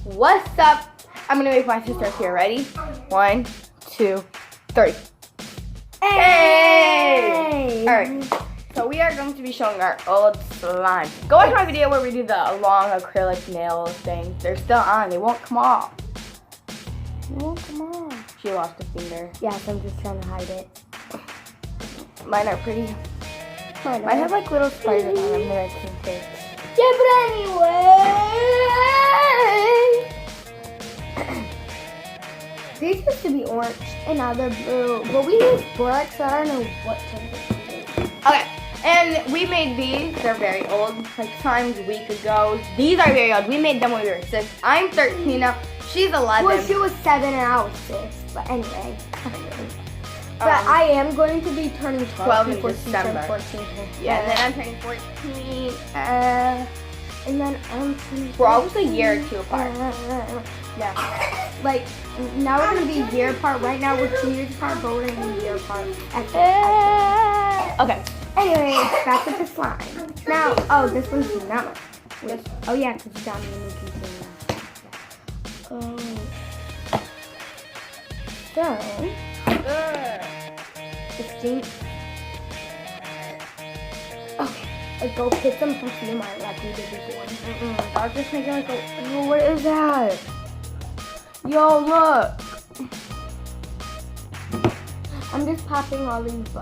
What's up? I'm gonna make my sister appear. Ready? 1, 2, 3. Hey! Alright, so we are going to be showing our old slime. Go watch my video where we do the long acrylic nail thing. They're still on. They won't come off. They won't come off. She lost a finger. Yes, I'm just trying to hide it. Mine are pretty. Mine have like little spiders on them that I can take. Yeah, but anyway. These used to be orange and now they're blue. But we use black, so I don't know what to do. Okay, and we made these. They're very old, like times a week ago. These are very old. We made them when we were 6. I'm 13 now. She's 11. Well, she was 7 and I was 6. But anyway. But I am going to be turning 12 in before December. 14. Yeah, and then I'm turning 14. And then I'm turning. We're almost a year or 2 apart. Yeah. Like, now we're going to be a year apart. Right now we're 2 years apart, but we're going to be a year apart. Okay. Anyway, back to the slime. Now, oh, this one's not. Oh, yeah, because it's down in the new container. So, 15. Okay, let's go pick some perfume out like we did before. I'll just make it like a. Oh, what is that? Yo, look. I'm just popping all these. I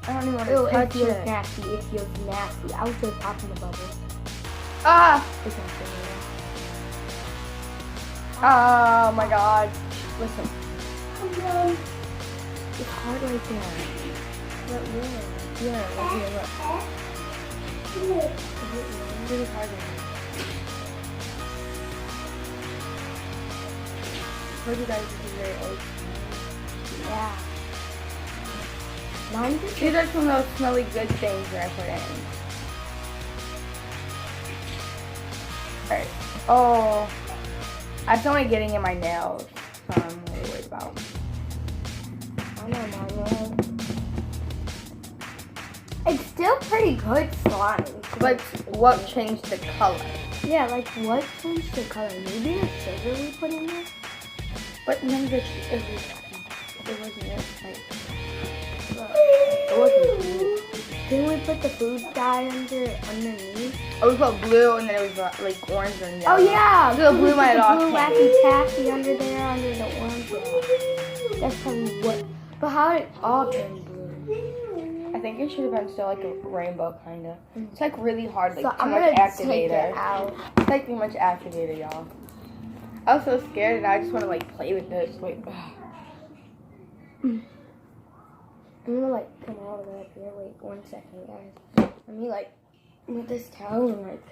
don't even want to Ew, touch it feels it. nasty. It feels nasty. I was just popping the bubbles. Ah! It's not good. Oh my god. Listen. It's hard right there. What weird. Yeah, right here, look. It's really hard right here. I told you guys this is very old. Yeah. Mine just These are some of those smelly good things that I put in. Alright. Oh. It's only getting in my nails. So I'm really worried about. I know mine. It's still pretty good slime. But what changed the color? Yeah, like what changed the color? Maybe the sugar we put in there? But none of it wasn't it. Like, it wasn't blue. Didn't we put the food dye underneath? Oh, we put blue and then it was like orange and yellow. Oh yeah! So the blue might have blue lost wacky tacky under there, under the orange. That's probably what. But how did it all turn blue? I think it should have been still like a rainbow kind of. It's like really hard, like So too I'm much gonna take activator. it out. It's like too much activator, y'all. I was so scared and I just want to like play with this. Wait. I'm gonna like come all the way up here. Wait 1 second, guys. Let me like with this towel and like.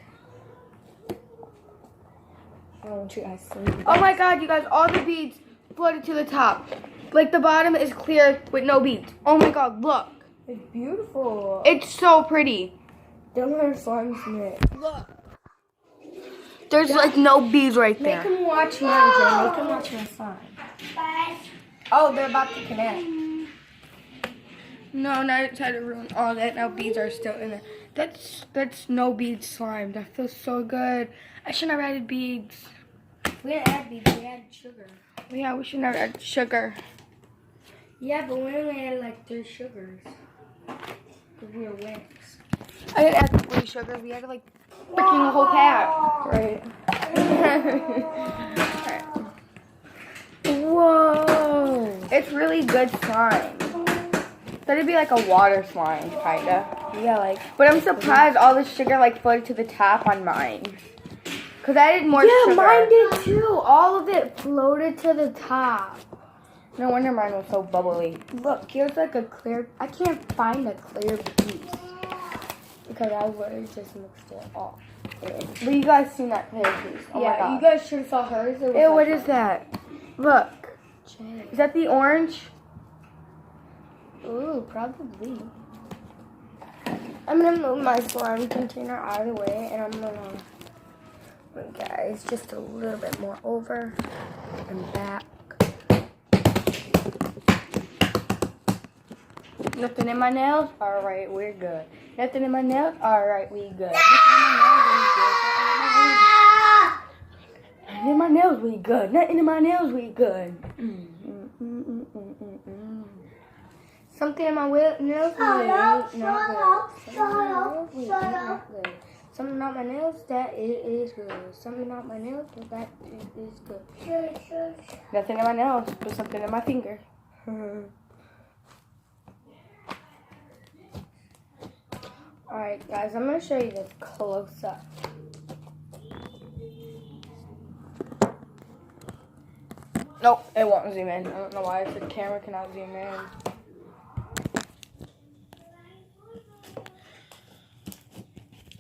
I don't want you guys to see. Oh my god, you guys, all the beads floated to the top. Like the bottom is clear with no beads. Oh my god, look. It's beautiful. It's so pretty. Don't let her slimes in it. Look. There's like no beads right Make there. him watch mine, Jay. Make him watch my slime. Oh, they're about to connect. No, now I tried to ruin all that. Now beads are still in there. That's no beads slime. That feels so good. I shouldn't have added beads. We didn't add beads, we added sugar. Yeah, we shouldn't have added sugar. Yeah, but we only added like 3 sugars. Because we were wimps. I didn't add 3 sugars. We added like freaking a whole pack. Right. Alright. Whoa! It's really good slime. Thought it'd be like a water slime, kinda. Yeah, like. But I'm surprised all the sugar like floated to the top on mine. Cause I added more sugar. Yeah, mine did too. All of it floated to the top. No wonder mine was so bubbly. Look, here's like a clear. I can't find a clear piece because I literally just mixed it all in. But you guys seen that clear piece? Oh my Yeah, god. you guys should have saw hers. It was Ew, like what is that? Look. Jay. Is that the orange? Ooh, probably. I'm gonna move my slime container out of the way, and I'm gonna, guys, just a little bit more over and back. Nothing in my nails? Alright, we're good. Nothing in my nails? Alright, we good. Nothing in my nails we good. Nothing in my nails we good. Something in my nails not good. Something on my nails that it is good. Something on my nails that it is good. Nothing in my nails, but something in my finger. Alright guys, I'm going to show you the close up. Nope, it won't zoom in. I don't know why the camera cannot zoom in.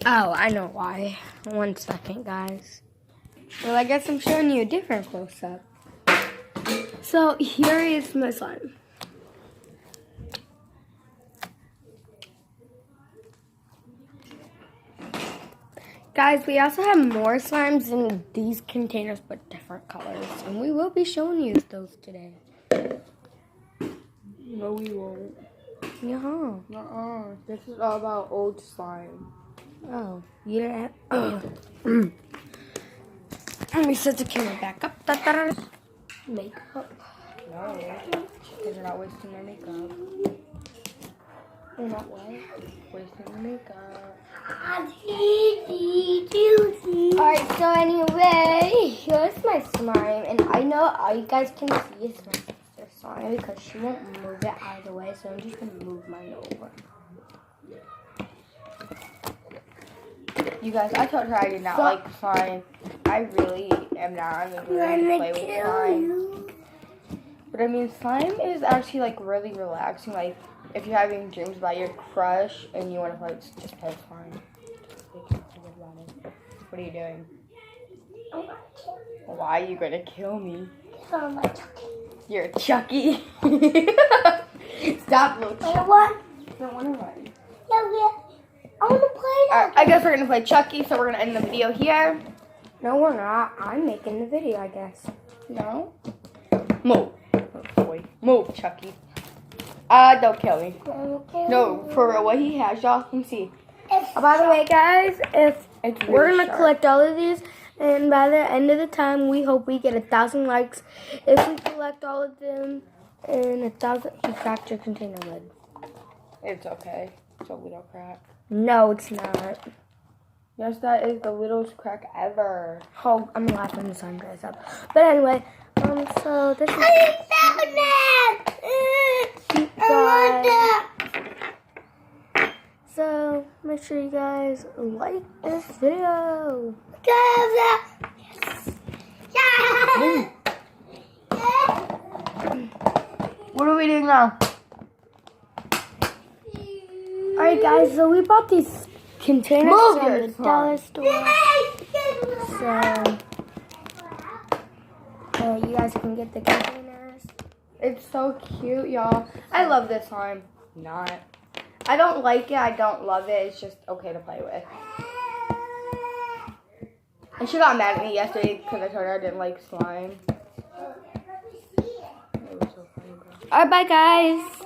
Oh, I know why. 1 second, guys. Well, I guess I'm showing you a different close-up. So, here is my slime. Guys, we also have more slimes in these containers, but different colors. And we will be showing you those today. No, we won't. Yeah. This is all about old slime. Oh, you didn't have... Let me set the camera back up. Makeup. No, because they're not wasting their makeup. They're not what? Wasting their makeup. Alright, so anyway, here's my slime. And I know all you guys can see is my sister's slime because she won't move it out of the way. So I'm just going to move mine over. You guys, I told her I did not like slime. I really am not in the mood to play with slime. But I mean, slime is actually like really relaxing. Like, if you're having dreams about your crush and you want to play, just play slime. What are you doing? Why are you gonna kill me? You're a Chucky. Stop, little Chucky. What? I don't want to run. I want to play that. I guess we're gonna play Chucky, so we're gonna end the video here. No, we're not. I'm making the video, I guess. No. Move. Oh, boy. Move, Chucky. Don't kill me. No, for what he has, y'all can see. By the way, guys, if It's we're really going to sharp. collect all of these, and by the end of the time, we hope we get 1,000 likes. If we collect all of them and 1,000, he cracked your container lid. It's okay. It's a little crack. No, it's not. Yes, that is the littlest crack ever. Oh, I'm laughing the sun dries up. But anyway, so this is... So, make sure you guys like this video. What are we doing now? Alright guys, so we bought these containers Move from your the slime. dollar store. So, you guys can get the containers. It's so cute, y'all. I love this slime. Not. I don't like it. I don't love it. It's just okay to play with. And she got mad at me yesterday because I told her I didn't like slime. It was so funny, bro. Alright, bye guys.